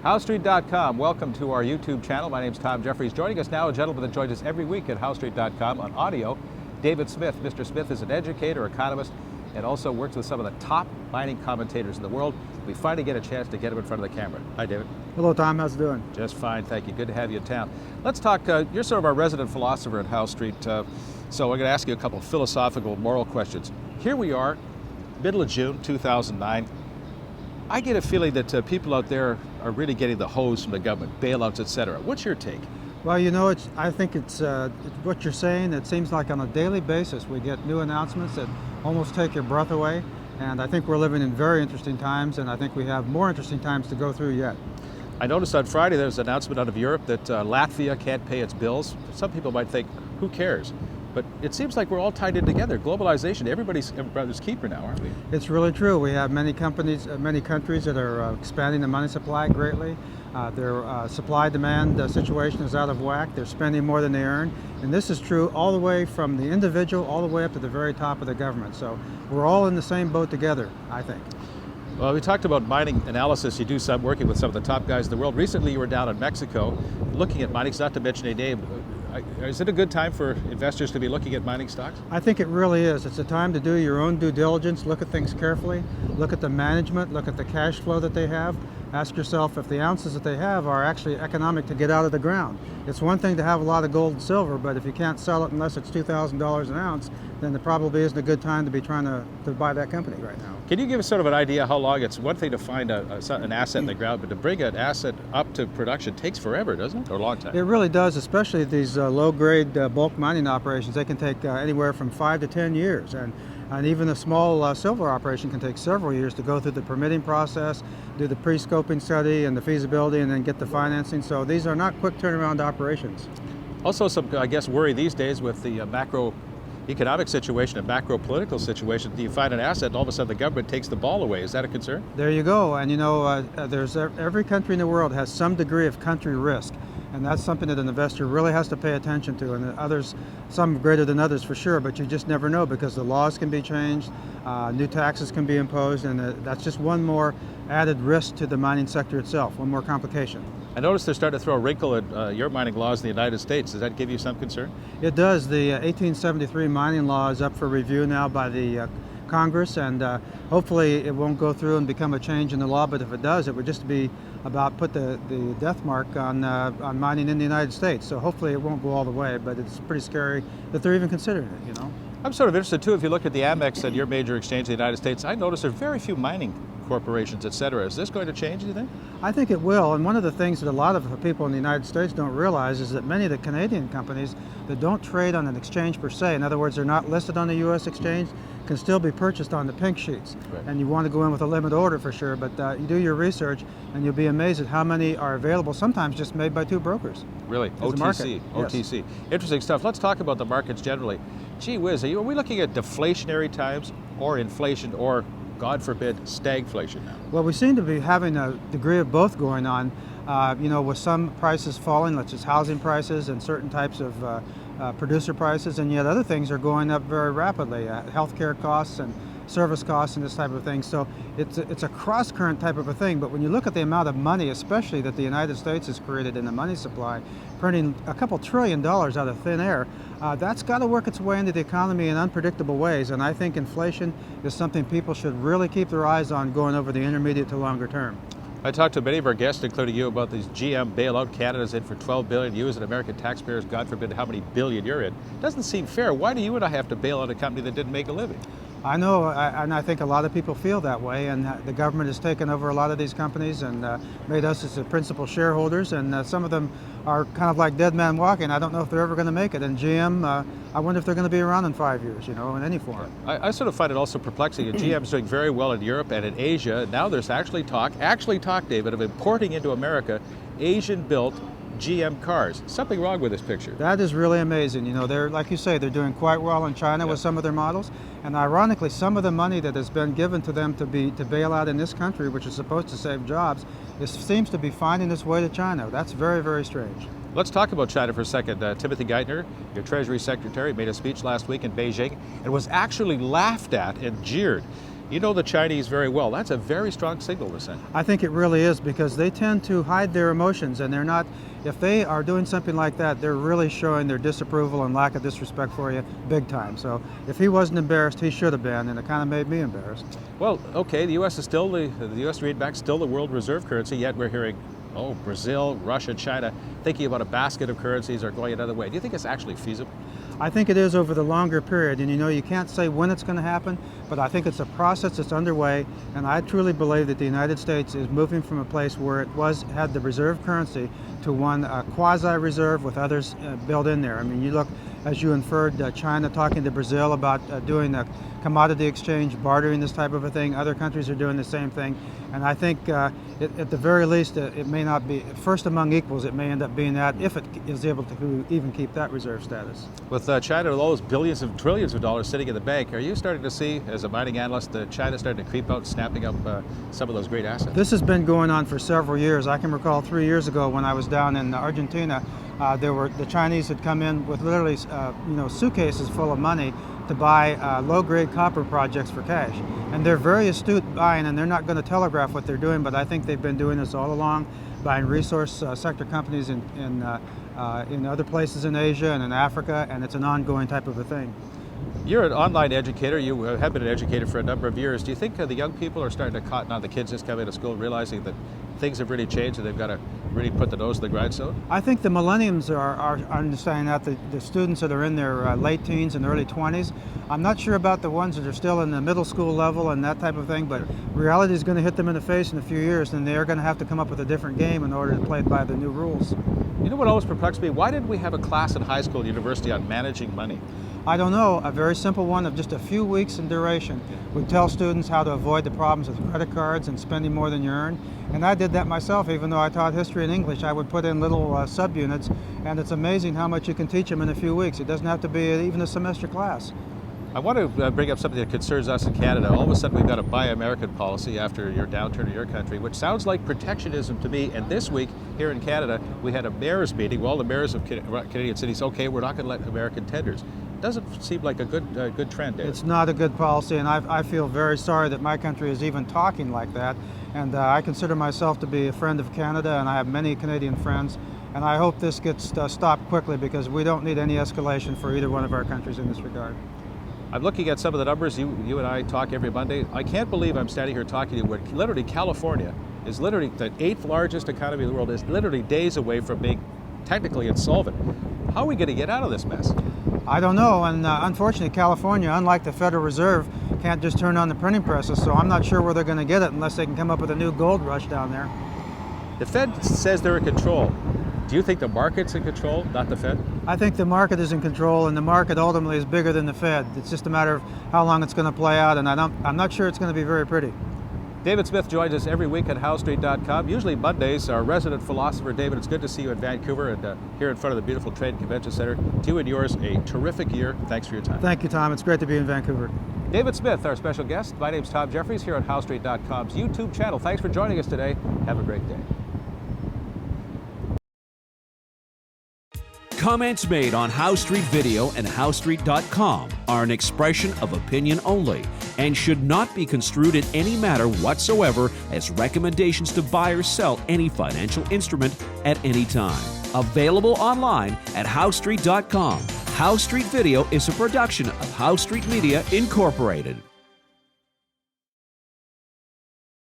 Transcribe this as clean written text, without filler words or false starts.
HowStreet.com, welcome to our YouTube channel. My name's Tom Jeffries. Joining us now, a gentleman that joins us every week at HowStreet.com on audio, David Smith. Mr. Smith is an educator, economist, and also works with some of the top mining commentators in the world. We finally get a chance to get him in front of the camera. Hi, David. Hello, Tom. How's it doing? Just fine, thank you. Good to have you in town. Let's talk, you're sort of our resident philosopher at Howe Street, so we're going to ask you a couple of philosophical, moral questions. Here we are, middle of June 2009. I get a feeling that people out there are really getting the hose from the government, bailouts, etc. What's your take? Well, you know, I think it's what you're saying. It seems like on a daily basis we get new announcements that almost take your breath away. And I think we're living in very interesting times, and I think we have more interesting times to go through yet. I noticed on Friday there was an announcement out of Europe that Latvia can't pay its bills. Some people might think, who cares? But it seems like we're all tied in together. Globalization, everybody's brother's keeper now, aren't we? It's really true. We have many companies, many countries that are expanding the money supply greatly. Their supply-demand situation is out of whack. They're spending more than they earn. And this is true all the way from the individual all the way up to the very top of the government. So we're all in the same boat together, I think. Well, we talked about mining analysis. You do some working with some of the top guys in the world. Recently you were down in Mexico looking at mining, not to mention a name. Is it a good time for investors to be looking at mining stocks? I think it really is. It's a time to do your own due diligence, look at things carefully, look at the management, look at the cash flow that they have. Ask yourself if the ounces that they have are actually economic to get out of the ground. It's one thing to have a lot of gold and silver, but if you can't sell it unless it's $2,000 an ounce, then it probably isn't a good time to be trying to buy that company right now. Can you give us sort of an idea how long? It's one thing to find an asset in the ground, but to bring an asset up to production takes forever, doesn't it? Or a long time? It really does, especially these low-grade bulk mining operations. They can take anywhere from 5 to 10 years. And even a small silver operation can take several years to go through the permitting process, do the pre-scoping study and the feasibility, and then get the financing. So these are not quick turnaround operations. Also some, I guess, worry these days with the macroeconomic situation and macro political situation. Do you find an asset and all of a sudden the government takes the ball away? Is that a concern? There you go. And you know, every country in the world has some degree of country risk. And that's something that an investor really has to pay attention to. And others, some greater than others for sure, but you just never know because the laws can be changed, new taxes can be imposed, and that's just one more added risk to the mining sector itself, one more complication. I noticed they're starting to throw a wrinkle at your mining laws in the United States. Does that give you some concern? It does. The 1873 mining law is up for review now by the Congress, and hopefully it won't go through and become a change in the law, but if it does, it would just be about put the death mark on mining in the United States. So hopefully it won't go all the way, but it's pretty scary that they're even considering it, you know. I'm sort of interested too, if you look at the Amex and your major exchange in the United States, I notice there are very few mining corporations, et cetera. Is this going to change, do you think? I think it will, and one of the things that a lot of people in the United States don't realize is that many of the Canadian companies that don't trade on an exchange per se, in other words, they're not listed on the U.S. exchange, can still be purchased on the pink sheets. Right. And you want to go in with a limit order for sure, but you do your research and you'll be amazed at how many are available, sometimes just made by two brokers. Really? OTC. OTC. Yes. Interesting stuff. Let's talk about the markets generally. Gee whiz, are we looking at deflationary times or inflation or, God forbid, stagflation now? Well, we seem to be having a degree of both going on, you know, with some prices falling, such as housing prices and certain types of producer prices, and yet other things are going up very rapidly, healthcare costs and service costs and this type of thing. So it's a cross-current type of a thing, but when you look at the amount of money, especially that the United States has created in the money supply, printing a couple $1 trillion out of thin air, that's got to work its way into the economy in unpredictable ways, and I think inflation is something people should really keep their eyes on going over the intermediate to longer term. I talked to many of our guests, including you, about these GM bailout. Canada's in for $12 billion. You as an American taxpayer, God forbid how many billion you're in. Doesn't seem fair. Why do you and I have to bail out a company that didn't make a living? I know, and I think a lot of people feel that way, and the government has taken over a lot of these companies and made us as the principal shareholders, and some of them are kind of like dead man walking. I don't know if they're ever going to make it. And GM, I wonder if they're going to be around in 5 years, you know, in any form. I sort of find it also perplexing. GM's doing very well in Europe and in Asia. Now there's actually talk, David, of importing into America Asian-built GM cars. Something wrong with this picture. That is really amazing. You know, they're, like you say, they're doing quite well in China with some of their models. And ironically, some of the money that has been given to them to bail out in this country, which is supposed to save jobs, seems to be finding its way to China. That's very, very strange. Let's talk about China for a second. Timothy Geithner, your Treasury Secretary, made a speech last week in Beijing and was actually laughed at and jeered. You know the Chinese very well. That's a very strong signal to send. I think it really is, because they tend to hide their emotions, and they're not, if they are doing something like that, they're really showing their disapproval and lack of disrespect for you big time. So if he wasn't embarrassed, he should have been, and it kind of made me embarrassed. Well, okay, the U.S. is still the U.S. greenback, still the world reserve currency, yet we're hearing, oh, Brazil, Russia, China, thinking about a basket of currencies are going another way. Do you think it's actually feasible? I think it is over the longer period, and you can't say when it's going to happen, but I think it's a process that's underway, and I truly believe that the United States is moving from a place where it had the reserve currency to one quasi-reserve with others built in there. I mean, you look, as you inferred, China talking to Brazil about doing a commodity exchange, bartering, this type of a thing. Other countries are doing the same thing, and I think at the very least, it may not be first among equals. It may end up being that, if it is able to even keep that reserve status. With China with all those billions of trillions of dollars sitting in the bank, are you starting to see, as a mining analyst, China starting to creep out, snapping up some of those great assets? This has been going on for several years. I can recall 3 years ago when I was down in Argentina, the Chinese had come in with literally suitcases full of money to buy low-grade copper projects for cash. And they're very astute buying, and they're not going to telegraph what they're doing, but I think they've been doing this all along, buying resource sector companies in other places in Asia and in Africa, and it's an ongoing type of a thing. You're an online educator. You have been an educator for a number of years. Do you think the young people are starting to cotton on, the kids just coming to school, realizing that things have really changed and they've got to really put the nose to the grindstone? I think the millenniums are understanding that, the students that are in their late teens and early 20s. I'm not sure about the ones that are still in the middle school level and that type of thing, but reality is going to hit them in the face in a few years, and they're going to have to come up with a different game in order to play by the new rules. You know what always perplexed me? Why didn't we have a class in high school and university on managing money? I don't know, a very simple one of just a few weeks in duration would tell students how to avoid the problems with credit cards and spending more than you earn. And I did that myself. Even though I taught history and English, I would put in little subunits, and it's amazing how much you can teach them in a few weeks. It doesn't have to be even a semester class. I want to bring up something that concerns us in Canada. All of a sudden we've got a Buy American policy after your downturn in your country, which sounds like protectionism to me. And this week here in Canada, we had a mayor's meeting. Well, the mayors of Canadian cities, okay, we're not going to let American tenders. Doesn't seem like a good trend, David. It's not a good policy, and I feel very sorry that my country is even talking like that. And I consider myself to be a friend of Canada, and I have many Canadian friends. And I hope this gets stopped quickly, because we don't need any escalation for either one of our countries in this regard. I'm looking at some of the numbers. You and I talk every Monday. I can't believe I'm standing here talking to you when literally California is literally the 8th largest economy in the world, is literally days away from being technically insolvent. How are we going to get out of this mess? I don't know, and unfortunately California, unlike the Federal Reserve, can't just turn on the printing presses, so I'm not sure where they're going to get it unless they can come up with a new gold rush down there. The Fed says they're in control. Do you think the market's in control, not the Fed? I think the market is in control, and the market ultimately is bigger than the Fed. It's just a matter of how long it's going to play out, and I'm not sure it's going to be very pretty. David Smith joins us every week at HowStreet.com. Usually Mondays, our resident philosopher. David, it's good to see you in Vancouver and here in front of the beautiful Trade and Convention Center. To you and yours, a terrific year. Thanks for your time. Thank you, Tom. It's great to be in Vancouver. David Smith, our special guest. My name's Tom Jeffries here on HowStreet.com's YouTube channel. Thanks for joining us today. Have a great day. Comments made on How Street Video and HowStreet.com are an expression of opinion only and should not be construed in any matter whatsoever as recommendations to buy or sell any financial instrument at any time. Available online at HowStreet.com. How Street Video is a production of How Street Media Incorporated.